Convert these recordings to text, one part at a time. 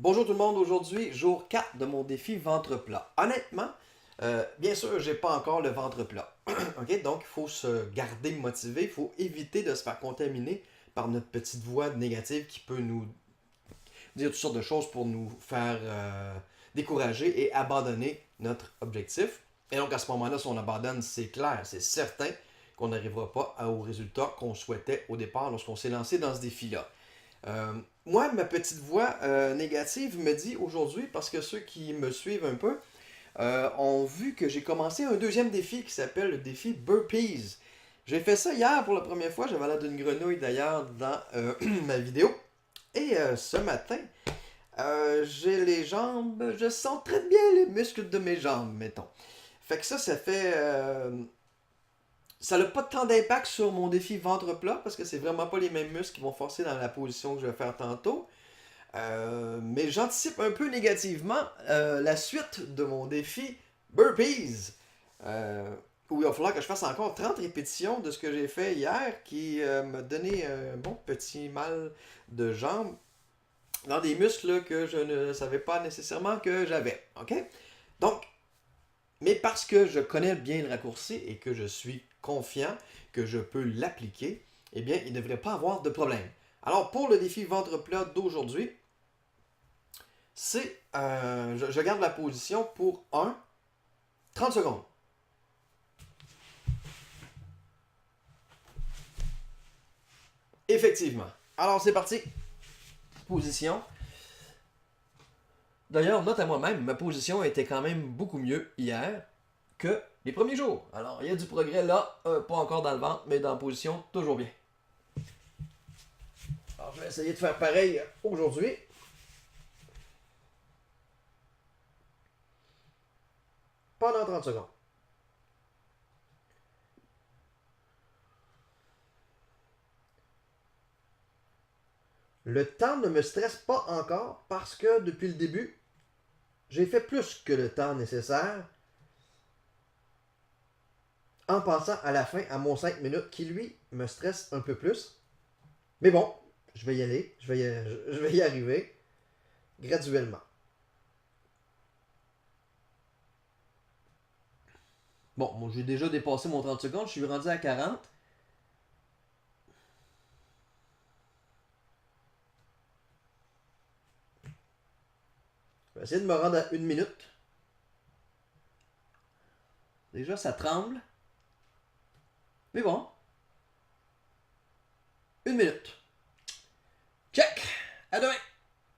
Bonjour tout le monde, aujourd'hui, jour 4 de mon défi ventre plat. Honnêtement, bien sûr, j'ai pas encore le ventre plat. Ok, donc il faut se garder motivé, il faut éviter de se faire contaminer par notre petite voix négative qui peut nous dire toutes sortes de choses pour nous faire décourager et abandonner notre objectif. Et donc à ce moment-là, si on abandonne, c'est clair, c'est certain qu'on n'arrivera pas au résultat qu'on souhaitait au départ lorsqu'on s'est lancé dans ce défi-là. Euh, Moi, ma petite voix négative me dit aujourd'hui, parce que ceux qui me suivent un peu ont vu que j'ai commencé un deuxième défi qui s'appelle le défi Burpees. J'ai fait ça hier pour la première fois, j'avais l'air d'une grenouille d'ailleurs dans ma vidéo. Et ce matin, j'ai les jambes, je sens très bien les muscles de mes jambes, mettons. Fait que ça fait ça n'a pas tant d'impact sur mon défi ventre plat parce que c'est vraiment pas les mêmes muscles qui vont forcer dans la position que je vais faire tantôt. Mais j'anticipe un peu négativement la suite de mon défi Burpees. Où il va falloir que je fasse encore 30 répétitions de ce que j'ai fait hier qui m'a donné un bon petit mal de jambe dans des muscles que je ne savais pas nécessairement que j'avais. OK? Donc, mais parce que je connais bien le raccourci et que je suis confiant que je peux l'appliquer, eh bien, il ne devrait pas avoir de problème. Alors, pour le défi ventre plat d'aujourd'hui, je garde la position pour 30 secondes. Effectivement. Alors, c'est parti. Position. D'ailleurs, note à moi-même, ma position était quand même beaucoup mieux hier que les premiers jours. Alors, il y a du progrès là, pas encore dans le ventre, mais dans la position, toujours bien. Alors, je vais essayer de faire pareil aujourd'hui. Pendant 30 secondes. Le temps ne me stresse pas encore parce que depuis le début, j'ai fait plus que le temps nécessaire en passant à la fin à mon 5 minutes qui lui me stresse un peu plus. Mais bon, je vais y aller, je vais y arriver graduellement. Bon, moi j'ai déjà dépassé mon 30 secondes, je suis rendu à 40. Je vais essayer de me rendre à 1 minute. Déjà, ça tremble. Mais bon, 1 minute. Check! À demain!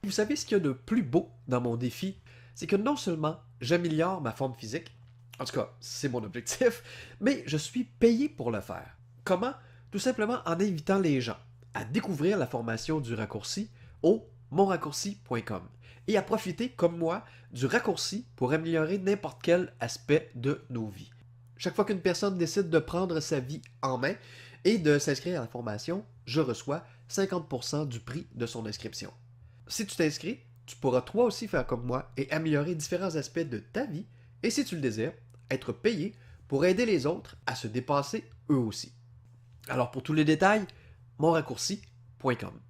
Vous savez ce qu'il y a de plus beau dans mon défi? C'est que non seulement j'améliore ma forme physique, en tout cas, c'est mon objectif, mais je suis payé pour le faire. Comment? Tout simplement en invitant les gens à découvrir la formation du raccourci au monraccourci.com et à profiter, comme moi, du raccourci pour améliorer n'importe quel aspect de nos vies. Chaque fois qu'une personne décide de prendre sa vie en main et de s'inscrire à la formation, je reçois 50% du prix de son inscription. Si tu t'inscris, tu pourras toi aussi faire comme moi et améliorer différents aspects de ta vie et si tu le désires, être payé pour aider les autres à se dépasser eux aussi. Alors pour tous les détails, monraccourci.com.